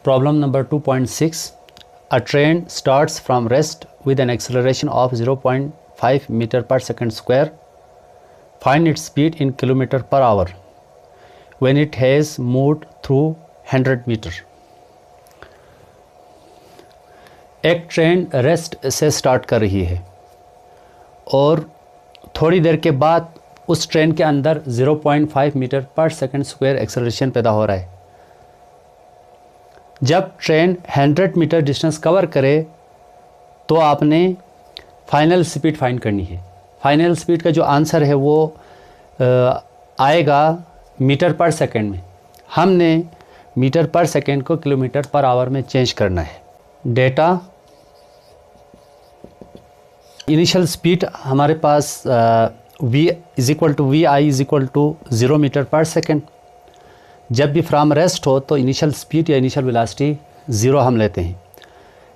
Problem number 2.6. A train starts from rest with an acceleration of 0.5 meter per second square. Find its speed in kilometer per hour when it has moved through 100 meter. एक train rest से start कर रही है और थोड़ी देर के बाद उस ट्रेन के अंदर 0.5 metre per second square acceleration पैदा हो रहा है। जब ट्रेन 100 मीटर डिस्टेंस कवर करे तो आपने फाइनल स्पीड फाइंड करनी है। फाइनल स्पीड का जो आंसर है वो आएगा मीटर पर सेकंड में। हमने मीटर पर सेकंड को किलोमीटर पर आवर में चेंज करना है। डेटा इनिशियल स्पीड हमारे पास v is equal to V I is equal to 0 metre per second. जब भी फ्रॉम रेस्ट हो तो इनिशियल स्पीड या इनिशियल वेलोसिटी 0 हम लेते हैं।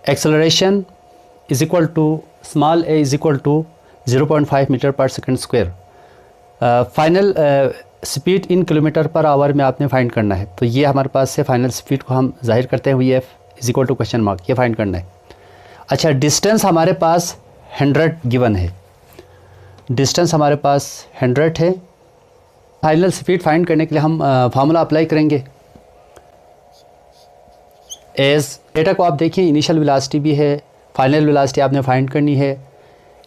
Acceleration is equal to small a is equal to 0.5 metre per second square. Final speed in kilometre per hour में आपने फाइंड करना है। तो ये हमारे पास से फाइनल स्पीड को हम जाहिर करते हैं V F is equal to question mark, ये फाइंड करना है। अच्छा, डिस्टेंस हमारे पास 100 गिवन है। डिस्टेंस हमारे पास 100 है। फाइनल स्पीड फाइंड करने के लिए हम फार्मूला अप्लाई करेंगे। एज डेटा को आप देखिए, इनिशियल वेलोसिटी भी है, फाइनल वेलोसिटी आपने फाइंड करनी है,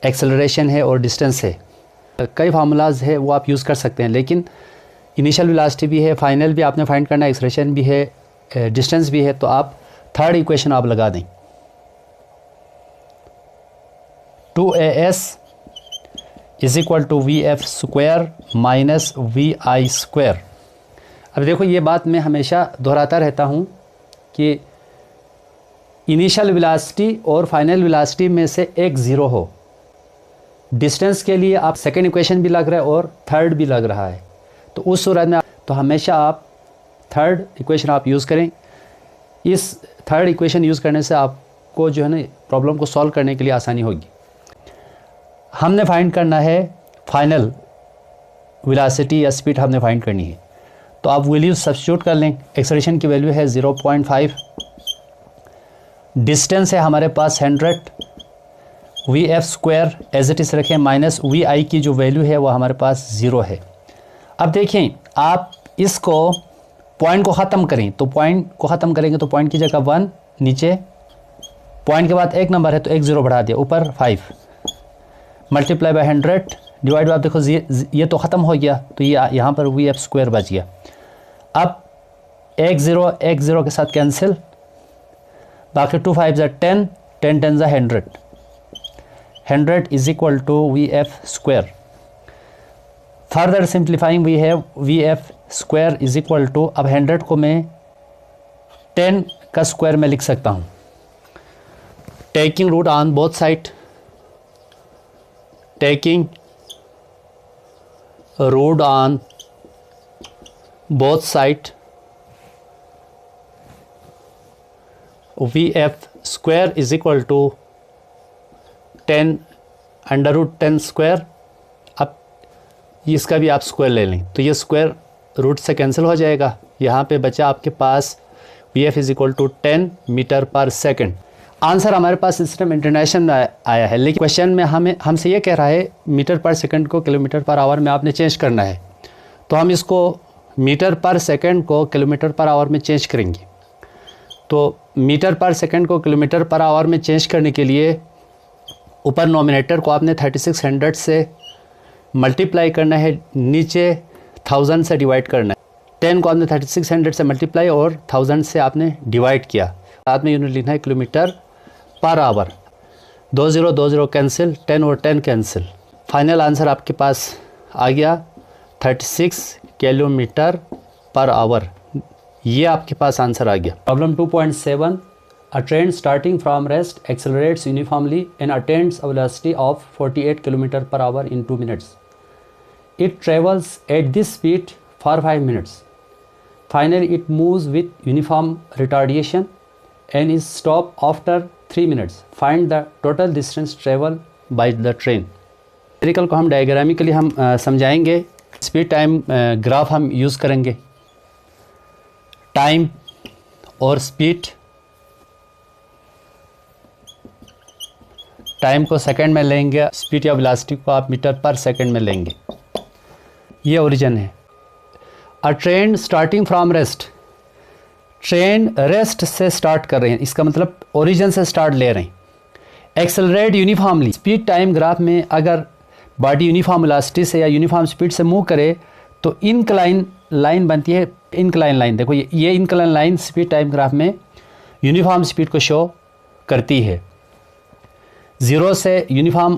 एक्सेलरेशन है और डिस्टेंस है। कई फार्मूलाज है वो आप यूज़ कर सकते हैं, लेकिन इनिशियल वेलोसिटी भी है, फाइनल भी आपने फाइंड करना है, एक्सेलरेशन भी है, डिस्टेंस भी है। तो आप थर्ड इक्वेशन आप लगा दें, 2as is equal to V F square minus V I square. अब देखो, ये बात मैं हमेशा दोहराता रहता हूँ कि इनिशियल वेलोसिटी और फाइनल वेलोसिटी में से एक ज़ीरो हो। डिस्टेंस के लिए आप सेकेंड इक्वेशन भी लग रहा है और थर्ड भी लग रहा है, तो उस सूरत में तो हमेशा आप थर्ड इक्वेशन आप यूज़ करें। इस थर्ड इक्वेशन यूज़ करने से आपको जो है ना प्रॉब्लम को सॉल्व करने के लिए आसानी होगी। हमने फाइंड करना है फाइनल वेलोसिटी या स्पीड हमने फाइंड करनी है। तो आप वैल्यू सब्स्टिट्यूट कर लें। एक्सेलरेशन की वैल्यू है 0.5, डिस्टेंस है हमारे पास 100, V F square as it is रखें, माइनस वी आई की जो वैल्यू है वो हमारे पास 0 है। अब देखें, आप इसको पॉइंट को ख़त्म करें तो पॉइंट को ख़त्म करेंगे तो पॉइंट की जगह 1, नीचे पॉइंट के बाद एक नंबर है तो एक 0 बढ़ा दिया, ऊपर 5 मल्टीप्लाई बाय 100 डिवाइड बाय, आप देखो ये तो ख़त्म हो गया, तो ये यहाँ पर वी एफ स्क्वायर बच गया। अब एक ज़ीरो के साथ कैंसिल, बाकी 2 5 ज़ा 10, 10 10 ज़ा 100, 100 is equal to V F square. Further simplifying we have V F square is equal to, अब 100 को मैं 10 का स्क्वायर में लिख सकता हूँ, taking root on both side, taking root on both side, vf square is equal to 10 under root 10 square. अब इसका भी आप स्क्वायर ले लें तो ये स्क्वायर रूट से कैंसिल हो जाएगा। यहाँ पे बचा आपके पास vf is equal to 10 metre per second. Answer हमारे पास सिस्टम इंटरनेशनल में आया है, लेकिन क्वेश्चन में हमसे ये कह रहा है मीटर पर सेकंड को किलोमीटर पर आवर में आपने चेंज करना है। तो हम इसको मीटर पर सेकंड को किलोमीटर पर आवर में चेंज करेंगे। तो मीटर पर सेकंड को किलोमीटर पर आवर में चेंज करने के लिए ऊपर नोमिनेटर को आपने 3600 से मल्टीप्लाई करना है, नीचे 1000 से डिवाइड करना है। 10 को आपने 3600 से मल्टीप्लाई और 1000 से आपने डिवाइड किया। साथ में यूनिट लिखना है किलोमीटर पर आवर। 20 कैंसिल, 10 और 10 कैंसिल। फाइनल आंसर आपके पास आ गया 36 किलोमीटर पर आवर। ये आपके पास आंसर आ गया। Problem 2.7, a train starting from rest accelerates uniformly and attains a velocity of 48 kilometre per hour in 2 minutes. It travels at this speed for 5 minutes. Finally it moves with uniform retardation and is stopped after 3 minutes. Find the total distance travel by the train. Numerical को हम डायग्रामिकली हम समझाएंगे। Speed time graph हम use करेंगे। Time और speed time को second में लेंगे, स्पीड या वेलोसिटी को आप मीटर पर सेकंड में लेंगे। ये ओरिजिन है। अ train starting from rest, train rest से स्टार्ट कर रहे हैं, इसका मतलब ओरिजिन से स्टार्ट ले रहे हैं। Accelerate uniformly, speed time graph में अगर बॉडी यूनिफॉर्म वेलोसिटी से या यूनिफॉर्म स्पीड से मूव करे तो इनक्लाइन लाइन बनती है। इनक्लाइन लाइन देखो, ये incline line speed time graph में यूनिफॉर्म स्पीड को शो करती है। ज़ीरो से यूनिफॉर्म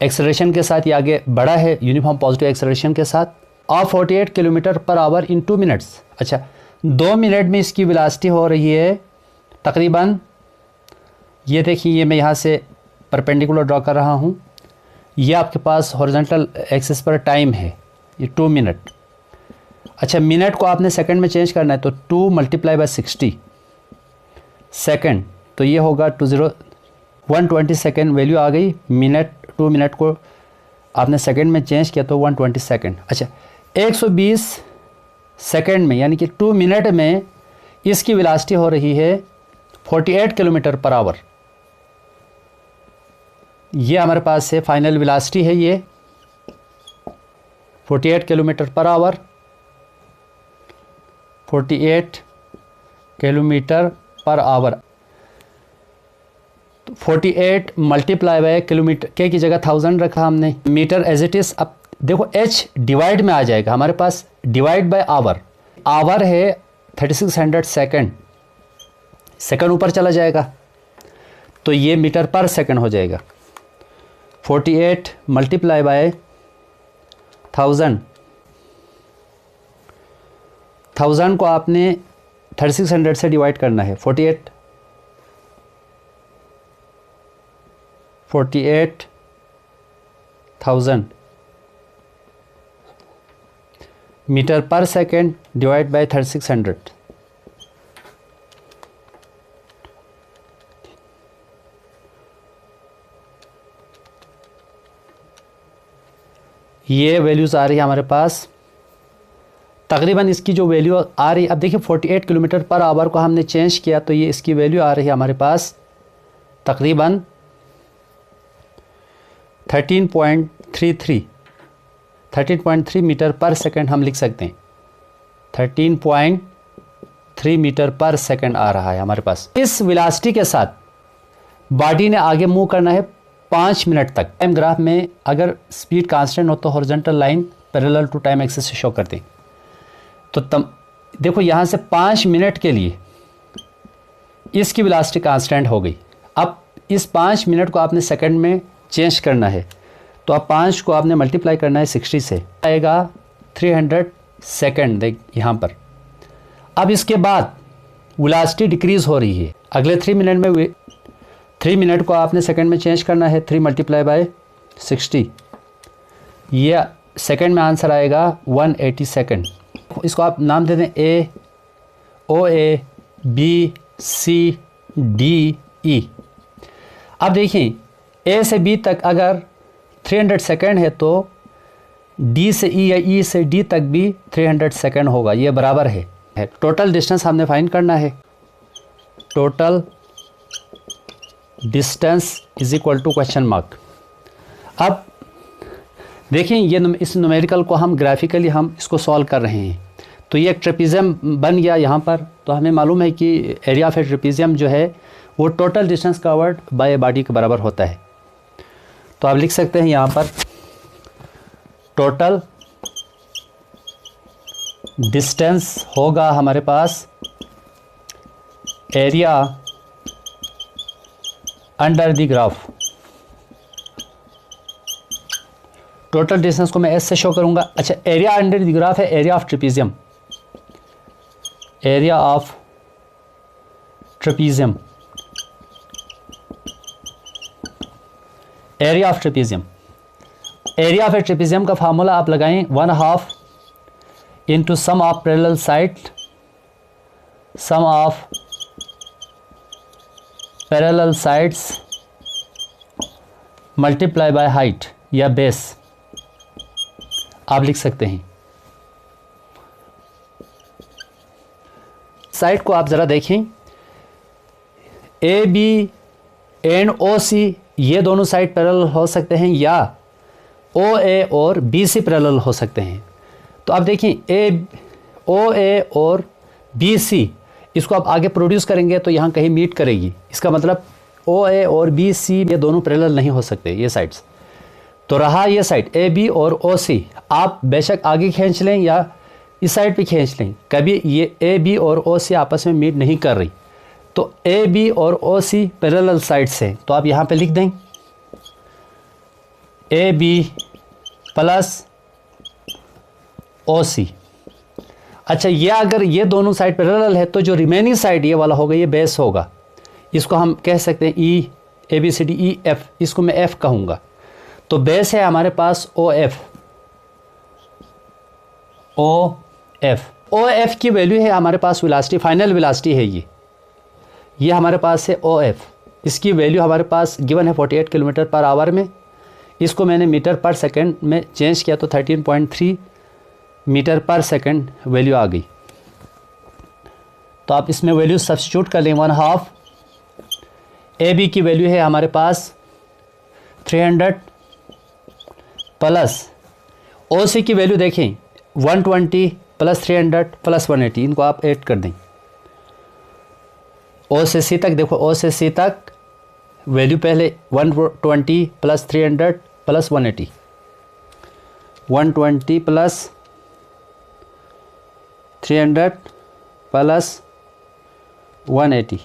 एक्सेलरेशन के साथ ये आगे बढ़ा है, यूनिफॉर्म पॉजिटिव एक्सेलरेशन के साथ, और 48 kilometre per hour in 2 minutes. अच्छा, 2 मिनट में इसकी वेलोसिटी हो रही है तकरीबन, ये देखिए, ये मैं यहाँ से परपेंडिकुलर ड्रॉ कर रहा हूँ, ये आपके पास हॉरिजॉन्टल एक्सिस पर टाइम है, ये 2 मिनट। अच्छा, मिनट को आपने सेकंड में चेंज करना है तो 2 × 60 सेकंड, तो ये होगा 120 सेकंड वैल्यू आ गई। मिनट 2 मिनट को आपने सेकंड में चेंज किया तो 120 सेकंड। अच्छा, 120 सेकंड में यानी कि 2 मिनट में इसकी वेलोसिटी हो रही है 48 किलोमीटर पर आवर। ये हमारे पास है फाइनल वेलोसिटी है, ये 48 kilometre per our, 48 kilometre per our. 48 × kilometre, के की जगह 1000 रखा हमने, मीटर एज इट इज़। अब देखो h डिवाइड में आ जाएगा हमारे पास, डिवाइड बाय आवर। आवर है 3600 सेकंड, सेकंड ऊपर चला जाएगा तो ये मीटर पर सेकंड हो जाएगा। 48 × 1000 को आपने 3600 से डिवाइड करना है। 48,000 metre per second divide by 3600। ये वैल्यूज़ आ रही है हमारे पास तकरीबन, इसकी जो वैल्यू आ रही है, अब देखिए 48 किलोमीटर पर आवर को हमने चेंज किया तो ये इसकी वैल्यू आ रही है हमारे पास तकरीबन 13.3 मीटर पर सेकंड हम लिख सकते हैं। 13.3 मीटर पर सेकंड आ रहा है हमारे पास। इस वेलोसिटी के साथ बॉडी ने आगे मूव करना है 5 मिनट तक। टाइम ग्राफ में अगर स्पीड कांस्टेंट हो तो horizontal line parallel to time axis से शो करते हैं। तो देखो यहाँ से 5 मिनट के लिए इसकी वेलोसिटी कांस्टेंट हो गई। अब इस 5 मिनट को आपने सेकंड में चेंज करना है तो अब 5 को आपने मल्टीप्लाई करना है 60 से, आएगा 300 सेकंड। देख यहाँ पर, अब इसके बाद वेलोसिटी डिक्रीज़ हो रही है। अगले 3 मिनट में 3 मिनट को आपने सेकंड में चेंज करना है, 3 × 60, ये सेकंड में आंसर आएगा 180 सेकंड। इसको आप नाम दे दें A, OA, B, C, D, E। अब देखिए A से B तक अगर 300 सेकंड है तो D से E या E से D तक भी 300 सेकंड होगा, ये बराबर है। टोटल डिस्टेंस हमने फाइंड करना है। Total distance is equal to question mark. अब देखिए ये इस न्यूमेरिकल को हम ग्राफिकली हम इसको सॉल्व कर रहे हैं तो ये एक ट्रेपीजियम बन गया यहाँ पर। तो हमें मालूम है कि एरिया ऑफ ए ट्रेपीजियम जो है वो total distance covered by body के बराबर होता है। तो आप लिख सकते हैं यहाँ पर टोटल डिस्टेंस होगा हमारे पास area under the graph. Total distance को मैं एस से शो करूंगा। अच्छा, एरिया अंडर द ग्राफ है area of trapezium, area of trapezium, area of trapezium. Area of a trapezium का फार्मूला आप लगाएं 1/2 into sum of parallel side, sum of parallel sides multiply by height या base आप लिख सकते हैं। Side को आप ज़रा देखें, ए बी एंड ओ सी ये दोनों साइड पैरेलल हो सकते हैं या ओ ए और बी सी पैरेलल हो सकते हैं। तो आप देखें ओ ए और बी सी, इसको आप आगे प्रोड्यूस करेंगे तो यहाँ कहीं मीट करेगी। इसका मतलब ओ ए और बी सी ये दोनों पैरेलल नहीं हो सकते ये साइड्स। तो रहा ये साइड ए बी और ओ सी, आप बेशक आगे खींच लें या इस साइड पे खींच लें, कभी ये ए बी और ओ सी आपस में मीट नहीं कर रही। तो ए बी और ओ सी पैरेलल साइड्स हैं, तो आप यहाँ पे लिख दें ए बी प्लस ओ सी। अच्छा, ये अगर ये दोनों साइड पैरेलल है तो जो रिमेनिंग साइड ये वाला होगा ये बेस होगा। इसको हम कह सकते हैं E A B C D E F, इसको मैं एफ कहूँगा। तो बेस है हमारे पास ओ एफ। ओ एफ की वैल्यू है हमारे पास वेलोसिटी, फाइनल वेलोसिटी है ये हमारे पास है ओ एफ। इसकी वैल्यू हमारे पास गिवन है 48 किलोमीटर पर आवर में। इसको मैंने मीटर पर सेकंड में चेंज किया तो 13.3 मीटर पर सेकंड वैल्यू आ गई। तो आप इसमें वैल्यू सब्स्टिट्यूट कर लें, 1/2 ए बी की वैल्यू है हमारे पास 300 प्लस ओ सी की वैल्यू देखें 120 प्लस 300 प्लस 180, इनको आप ऐड कर दें। ओ से सी तक देखो, ओ से सी तक वैल्यू पहले 120 प्लस 300 प्लस 180, 120 प्लस 300 प्लस 180,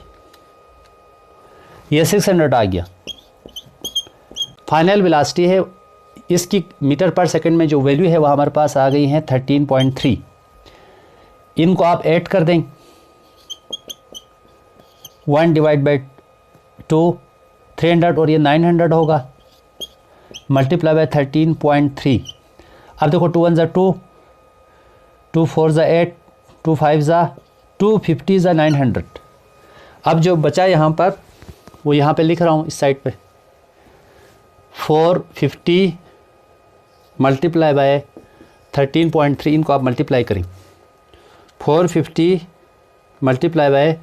ये 600 आ गया। फाइनल वेलोसिटी है इसकी मीटर पर सेकंड में जो वैल्यू है वह हमारे पास आ गई है 13.3। इनको आप ऐड कर दें, 1 डिवाइड बाई 2 300 और ये 900 होगा, मल्टीप्लाई बाय 13.3। अब देखो 2 1 ज़ा 2, 2 4 ज़ा 8, 2 5 ज़ा 250 ज़ा 900। अब जो बचा यहाँ पर वो यहाँ पे लिख रहा हूँ इस साइड पे, 450 मल्टीप्लाई बाय 13.3, इनको आप मल्टीप्लाई करें, 450 मल्टीप्लाई बाय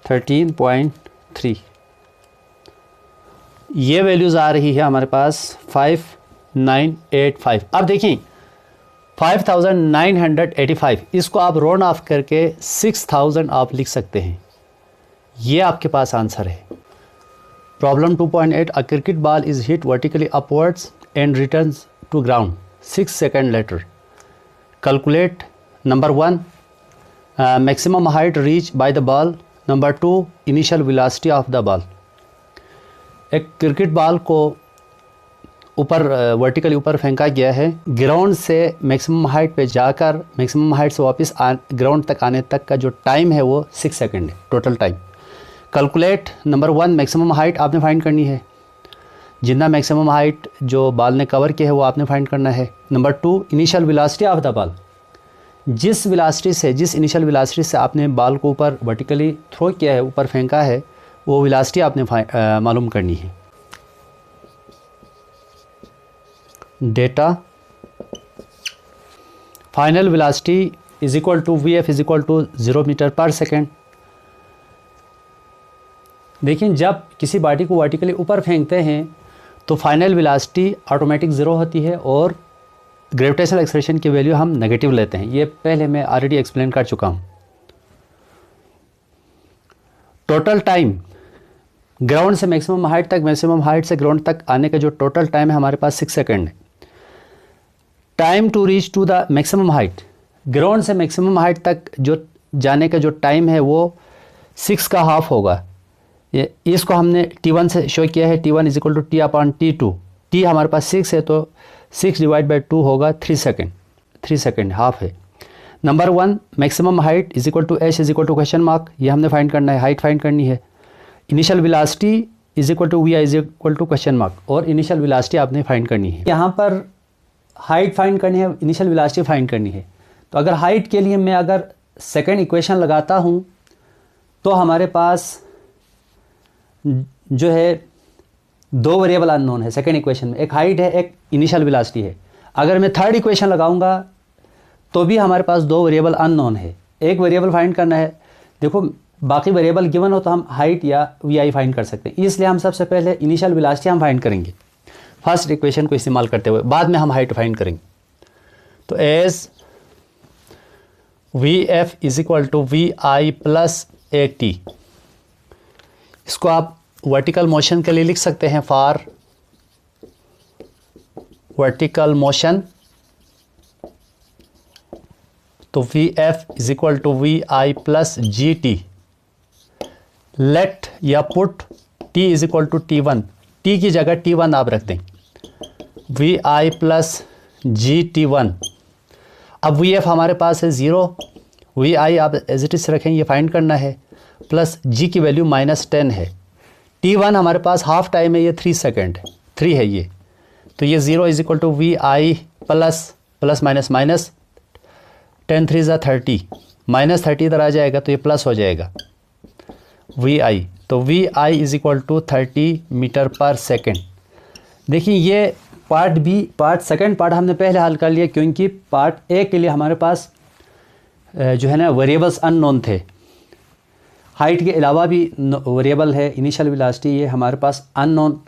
13.3, ये वैल्यूज़ आ रही है हमारे पास 5985। अब देखें 5985, इसको आप राउंड ऑफ करके 6000 आप लिख सकते हैं। ये आपके पास आंसर है। Problem 2.8, a cricket ball is hit vertically upwards and returns to ground 6 second later. Calculate number 1 maximum height reach by the ball, number 2 initial velocity of the ball. एक क्रिकेट बॉल को ऊपर vertically ऊपर फेंका गया है, ground से maximum height पे जाकर मैक्सिमम हाइट से वापस ग्राउंड तक आने तक का जो टाइम है वो 6 सेकंड है total time. Calculate number 1 maximum height आपने फाइंड करनी है, जितना मैक्सिमम हाइट जो बॉल ने कवर किया है वो आपने फाइंड करना है। Number 2 initial velocity of the ball, जिस इनिशियल वेलोसिटी से आपने बॉल को ऊपर वर्टिकली थ्रो किया है, ऊपर फेंका है, वो वेलोसिटी आपने मालूम करनी है। Data final velocity is equal to V F is equal to 0 metre per second. देखिए, जब किसी बॉडी को वर्टिकली ऊपर फेंकते हैं तो फाइनल वेलोसिटी ऑटोमेटिक 0 होती है और ग्रेविटेशनल एक्सेलरेशन की वैल्यू हम नेगेटिव लेते हैं। ये पहले मैं ऑलरेडी एक्सप्लेन कर चुका हूँ। टोटल टाइम ग्राउंड से मैक्सिमम हाइट तक, मैक्सिमम हाइट से ग्राउंड तक आने का जो टोटल टाइम है हमारे पास 6 सेकंड है। Time to reach to the maximum height, ground से मैक्सिमम हाइट तक जो जाने का जो टाइम है वो 6 का हाफ होगा। ये इसको हमने T1 से शो किया है, T1 is equal to T upon T2। T हमारे पास 6 है तो 6 डिवाइड बाई 2 होगा 3 सेकंड, 3 सेकंड हाफ है। Number 1 maximum height is equal to H is equal to question mark, ये हमने फाइंड करना है, हाइट फाइंड करनी है। Initial velocity is equal to V I is equal to question mark, और initial velocity आपने find करनी है। यहाँ पर हाइट फाइंड करनी है, इनिशियल वेलोसिटी फाइंड करनी है। तो अगर हाइट के लिए मैं अगर सेकंड इक्वेशन लगाता हूँ तो हमारे पास जो है 2 वेरिएबल अननोन है सेकंड इक्वेशन में, एक हाइट है, एक इनिशियल वेलोसिटी है। अगर मैं थर्ड इक्वेशन लगाऊंगा तो भी हमारे पास 2 वेरिएबल अननोन है। एक वेरिएबल फाइंड करना है देखो बाकी वेरिएबल गिवन हो तो हम हाइट या वी आई फाइंड कर सकते हैं, इसलिए हम सबसे पहले इनिशियल वेलोसिटी हम फाइंड करेंगे फर्स्ट इक्वेशन को इस्तेमाल करते हुए, बाद में हम हाइट फाइंड करेंगे। तो as V F is equal to V I plus A T, इसको आप वर्टिकल मोशन के लिए लिख सकते हैं, फॉर वर्टिकल मोशन। तो V F is equal to V I plus G T, let या put T is equal to T one, T की जगह टी वन आप रख दें, V I plus G T one. अब वी एफ हमारे पास है 0, वी आई आप एज इट इज रखें, ये फाइंड करना है, प्लस जी की वैल्यू -10 है, टी वन हमारे पास हाफ टाइम है, ये 3 सेकेंड 3 है ये, तो ये 0 is equal to V I plus minus 10 3 ज़ा 30, -30 इधर आ जाएगा तो ये प्लस हो जाएगा वी आई। तो V I is equal to 30 metre per second. देखिए ये पार्ट सेकंड पार्ट हमने पहले हल कर लिया, क्योंकि पार्ट ए के लिए हमारे पास जो है ना वेरिएबल्स अननोन थे, हाइट के अलावा भी वेरिएबल है, इनिशियल वेलोसिटी ये हमारे पास अननोन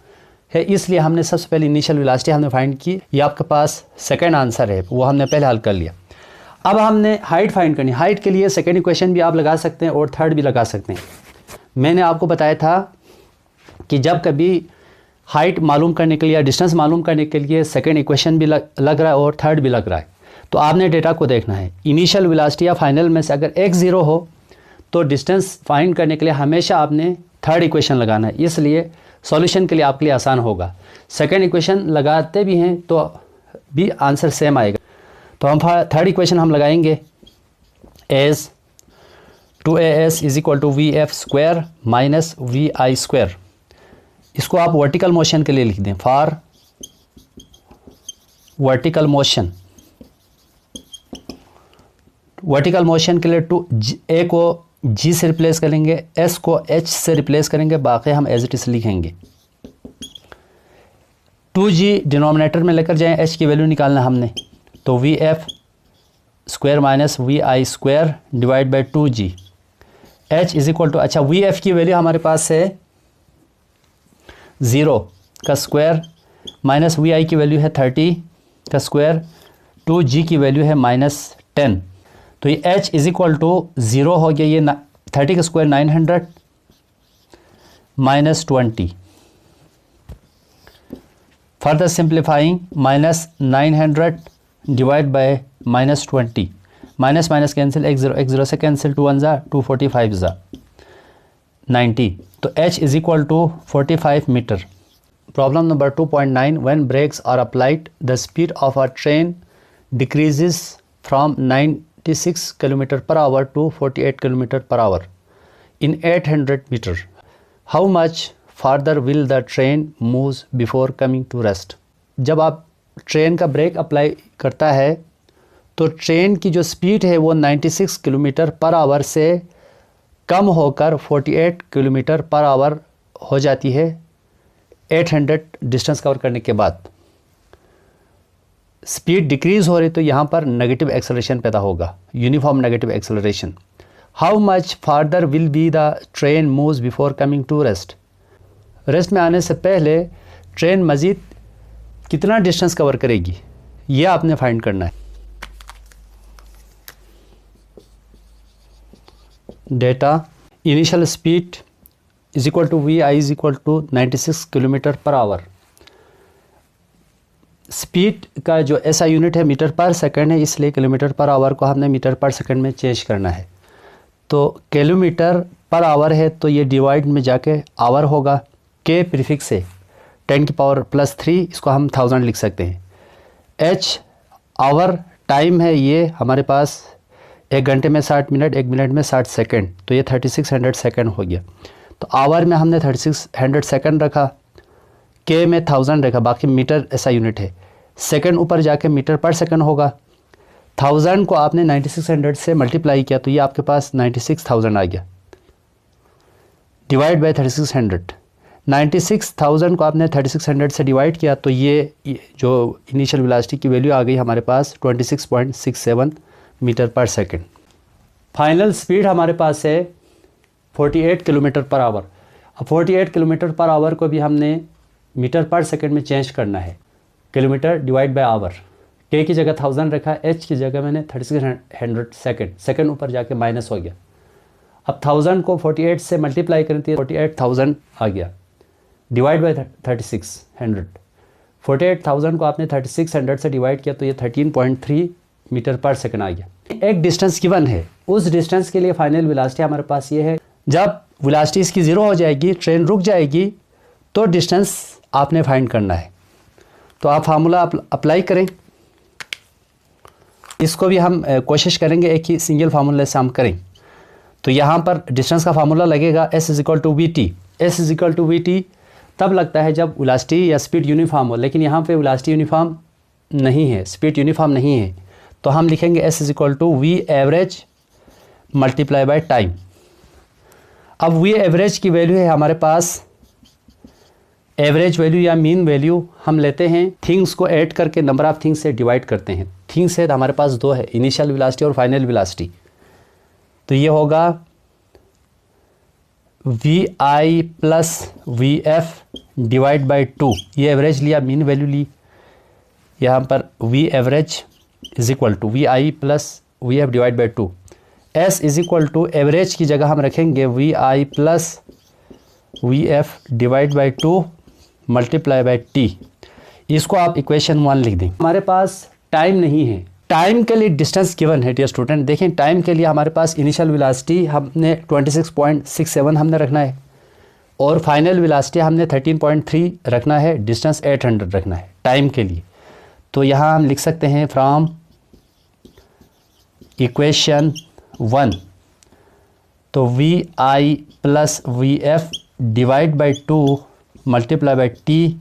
है, इसलिए हमने सबसे पहले इनिशियल वेलोसिटी हमने फाइंड की, ये आपके पास सेकंड आंसर है, वो हमने पहले हल कर लिया। अब हमने हाइट फाइंड करनी, हाइट के लिए सेकंड इक्वेशन भी आप लगा सकते हैं और थर्ड भी लगा सकते हैं। मैंने आपको बताया था कि जब कभी हाइट मालूम करने के लिए या डिस्टेंस मालूम करने के लिए सेकंड इक्वेशन भी लग रहा है और थर्ड भी लग रहा है, तो आपने डेटा को देखना है, इनिशियल वेलोसिटी या फाइनल में से अगर एक 0 हो तो डिस्टेंस फाइंड करने के लिए हमेशा आपने थर्ड इक्वेशन लगाना है, इसलिए सॉल्यूशन के लिए आपके लिए आसान होगा। सेकंड इक्वेशन लगाते भी हैं तो भी आंसर सेम आएगा। तो हम थर्ड इक्वेशन हम लगाएंगे, as 2as is equal to V F square minus V I square, इसको आप वर्टिकल मोशन के लिए लिख दें, for vertical motion. Vertical motion के लिए ए को जी से रिप्लेस करेंगे, एस को एच से रिप्लेस करेंगे, बाकी हम एज इट इज लिखेंगे। 2g डिनोमिनेटर में लेकर जाएं, एच की वैल्यू निकालना हमने, तो V F square minus V I square divide by 2g, H is equal to, अच्छा वी एफ की वैल्यू हमारे पास है 0 का स्क्वायर, माइनस वी आई की वैल्यू है 30 का स्क्वायर, 2g की वैल्यू है -10, तो ये h इज इक्वल टू 0 हो गया, ये 30 का square 900 -20, further simplifying -900 divide by -20, minus minus cancel, एक ज़ीरो से कैंसिल, 2 1 ज़ा 2 45 ज़ा 90, तो h is equal to 45 metre. Problem number 2.9, when brakes are applied the speed of a train decreases from 96 kilometre per hour to 48 kilometre per hour in 800 metre, how much farther will the train move before coming to rest. जब आप train का break apply करता है तो train की जो speed है वो 96 किलोमीटर पर आवर से कम होकर 48 किलोमीटर पर आवर हो जाती है 800 डिस्टेंस कवर करने के बाद। स्पीड डिक्रीज हो रही तो यहाँ पर नेगेटिव एक्सेलरेशन पैदा होगा, uniform negative acceleration. How much farther will be the train moves before coming to rest, rest में आने से पहले ट्रेन मज़ीद कितना डिस्टेंस कवर करेगी, ये आपने फाइंड करना है। Data, initial speed is equal to V I is equal to 96 kilometre per hour. Speed का जो ऐसा यूनिट है मीटर पर सेकंड है, इसलिए किलोमीटर पर आवर को हमने मीटर पर सेकंड में चेंज करना है। तो किलोमीटर पर आवर है तो ये डिवाइड में जाके आवर होगा, के प्रीफिक्स है 10 की पावर +3, इसको हम 1000 लिख सकते हैं। एच आवर टाइम है, ये हमारे पास 1 घंटे में 60 मिनट, 1 मिनट में 60 सेकंड, तो ये 3600 सेकंड हो गया। तो आवर में हमने 3600 सेकंड रखा, के में 1000 रखा, बाकी मीटर ऐसा यूनिट है, सेकंड ऊपर जाके मीटर पर सेकंड होगा। 1000 को आपने 9600 से मल्टीप्लाई किया तो ये आपके पास 96000 आ गया, डिवाइड बाय 3600। 96000 को आपने 3600 से डिवाइड किया तो ये जो इनिशियल वेलोसिटी की वैल्यू आ गई हमारे पास 26.67 metre per second. Final speed हमारे पास है 48 किलोमीटर पर आवर। अब 48 किलोमीटर पर आवर को भी हमने मीटर पर सेकंड में चेंज करना है, किलोमीटर डिवाइड बाय आवर। के की जगह 1000 रखा, एच की जगह मैंने 3600 सेकंड ऊपर जाके माइनस हो गया। अब 1000 को 48 से मल्टीप्लाई करें तो 48,000 आ गया, डिवाइड बाय 3600। 48,000 को आपने 3600 से डिवाइड किया तो ये 13.3 मीटर पर सेकंड आ गया। एक डिस्टेंस गिवन है, उस डिस्टेंस के लिए फाइनल वेलोसिटी हमारे पास ये है। जब वेलोसिटी इसकी 0 हो जाएगी, ट्रेन रुक जाएगी, तो डिस्टेंस आपने फाइंड करना है। तो आप फार्मूला अप्लाई करें, इसको भी हम कोशिश करेंगे एक ही सिंगल फार्मूले से हम करें। तो यहाँ पर डिस्टेंस का फार्मूला लगेगा S = VT। S = VT तब लगता है जब वेलोसिटी या स्पीड यूनिफॉर्म हो, लेकिन यहाँ पे वेलोसिटी यूनिफॉर्म नहीं है, स्पीड यूनिफॉर्म नहीं है, तो हम लिखेंगे S = V average multiply by time. अब V एवरेज की वैल्यू है हमारे पास, एवरेज वैल्यू या मीन वैल्यू हम लेते हैं, थिंग्स को ऐड करके नंबर ऑफ थिंग्स से डिवाइड करते हैं। थिंग्स है तो हमारे पास 2 है, इनिशियल वेलोसिटी और फाइनल वेलोसिटी। तो ये होगा VI + VF डिवाइड बाय 2। ये एवरेज लिया, मीन वैल्यू ली, यहाँ पर V average = VI + VF divide by 2। S = average की जगह हम रखेंगे VI + VF divide by 2 multiply by T। इसको आप इक्वेशन 1 लिख दें। हमारे पास टाइम नहीं है, टाइम के लिए डिस्टेंस गिवन है डियर स्टूडेंट। देखें टाइम के लिए हमारे पास इनिशियल वेलोसिटी हमने 26.67 हमने रखना है और फाइनल वेलोसिटी हमने 13.3 रखना है, डिस्टेंस 800 रखना है टाइम के लिए। तो यहाँ हम लिख सकते हैं फ्रॉम इक्वेशन 1, तो VI + VF divide by 2 multiply by T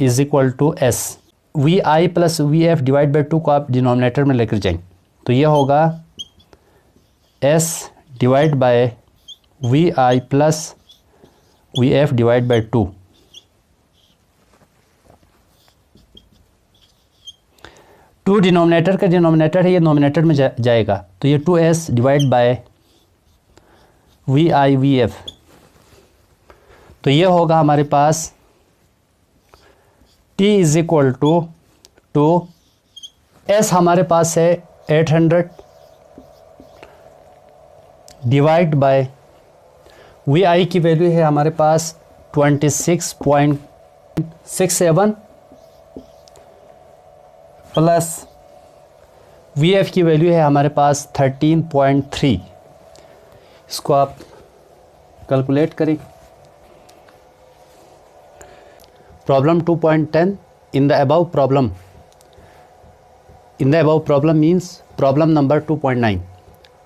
= S। VI + VF divide by 2 को आप डिनोमिनेटर में लेकर जाएं, तो ये होगा S divide by VI + VF divide by 2। Two denominator का डिनोमिनेटर है, ये नोमिनेटर में जाएगा, तो ये 2S divide by VI VF। तो ये होगा हमारे पास T = 2, S हमारे पास है 800 डिवाइड बाय VI की वैल्यू है हमारे पास 26.67 प्लस VF की वैल्यू है हमारे पास 13.3। इसको आप कैलकुलेट करें। Problem 2.10 in the above problem means problem number 2.9.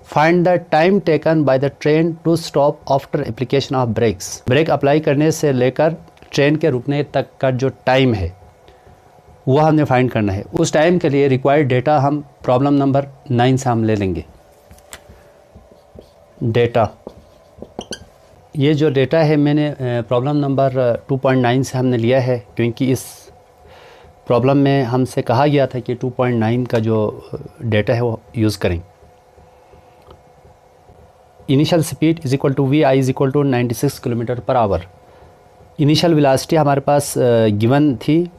Find the time taken by the train to stop after application of brakes. Break apply करने से लेकर ट्रेन के रुकने तक का जो टाइम है वो हमने फाइंड करना है। उस टाइम के लिए रिक्वायर्ड डेटा हम प्रॉब्लम नंबर 9 से हम ले लेंगे। डेटा, ये जो डेटा है मैंने प्रॉब्लम नंबर 2.9 से हमने लिया है, क्योंकि इस प्रॉब्लम में हमसे कहा गया था कि 2.9 का जो डेटा है वो यूज़ करें। Initial speed = VI = 96 kilometre per our. Initial velocity हमारे पास गिवन थी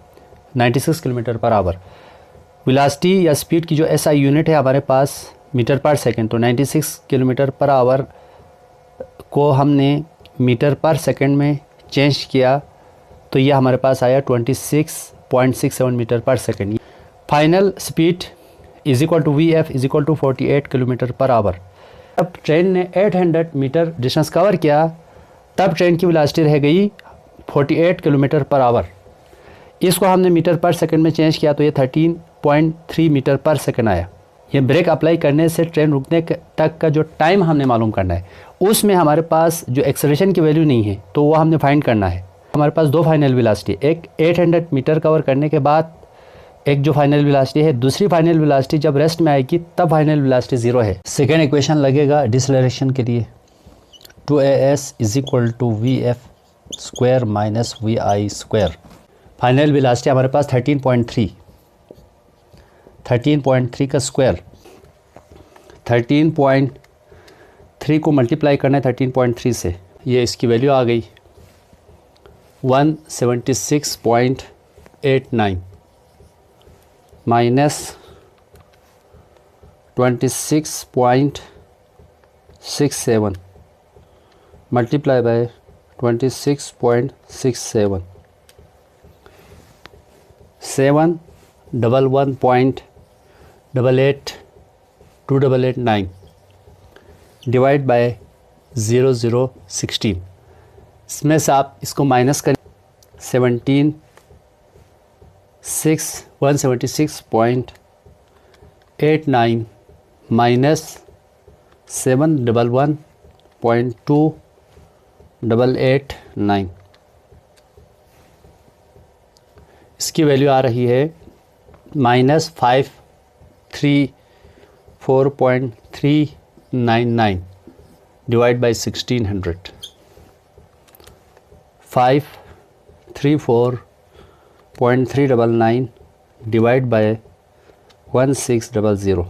96 किलोमीटर पर आवर। वेलोसिटी या स्पीड की जो SI यूनिट है हमारे पास मीटर पर सेकंड, तो 96 किलोमीटर पर आवर को हमने मीटर पर सेकंड में चेंज किया तो ये हमारे पास आया 26.67 metre per second. Final speed = VF = 48 kilometre per our. अब ट्रेन ने 800 मीटर डिस्टेंस कवर किया, तब ट्रेन की वेलोसिटी रह गई 48 किलोमीटर पर आवर। इसको हमने मीटर पर सेकंड में चेंज किया तो ये 13.3 मीटर पर सेकंड आया। ये ब्रेक अप्लाई करने से ट्रेन रुकने तक का जो टाइम हमने मालूम करना है, उसमें हमारे पास जो एक्सेलरेशन की वैल्यू नहीं है तो वो हमने फाइंड करना है। हमारे पास 2 फाइनल वेलोसिटी, एक 800 मीटर कवर करने के बाद एक जो फाइनल वेलोसिटी है, दूसरी फाइनल वेलोसिटी जब रेस्ट में आएगी तब फाइनल वेलोसिटी 0 है। सेकेंड इक्वेशन लगेगा डिसलेरेशन के लिए, 2AS = VF² - VI²। Final velocity हमारे पास 13.3 का स्क्वायर, 13.3 3 को मल्टीप्लाई करना है 13.3 से, ये इसकी वैल्यू आ गई 176.89 minus 26.67 multiply by 26.67 711.88289 divide by 0016। इसमें से आप इसको माइनस करें 176.89 माइनस 711.2889, इसकी वैल्यू आ रही है minus 534.399 divide by 1600। 534.399 divide by 1600।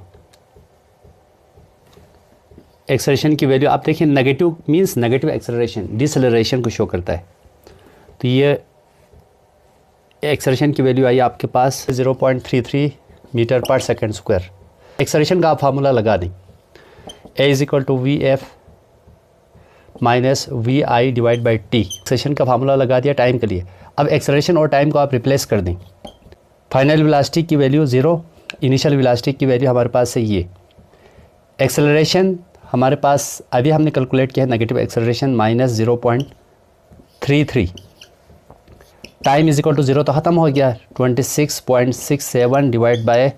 Acceleration की वैल्यू आप देखिए, negative means negative acceleration, deceleration को शो करता है। तो ये एक्सेलरेशन की वैल्यू आई आपके पास 0.33 metre per second square. Acceleration का आप फार्मूला लगा दें, A = VF minus VI divide by T. Acceleration का फार्मूला लगा दिया टाइम के लिए। अब एक्सेलरेशन और टाइम को आप रिप्लेस कर दें। फाइनल वेलोसिटी की वैल्यू 0, इनिशियल वेलोसिटी की वैल्यू हमारे पास है ये। एक्सेलरेशन हमारे पास अभी हमने कैलकुलेट किया है negative acceleration minus 0.33। Time is equal to 0 तो ख़त्म हो गया, 26.67 डिवाइड बाय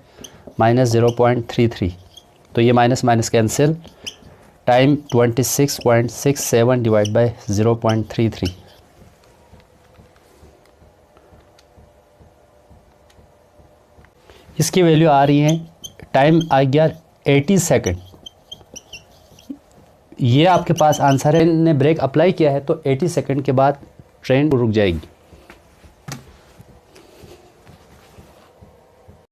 माइनस 0.33, तो ये minus minus cancel. Time 26.67 divide by 0.33, इसकी वैल्यू आ रही है, टाइम आ गया 80 सेकेंड। ये आपके पास आंसर है। ने ब्रेक अप्लाई किया है तो 80 सेकेंड के बाद ट्रेन रुक जाएगी।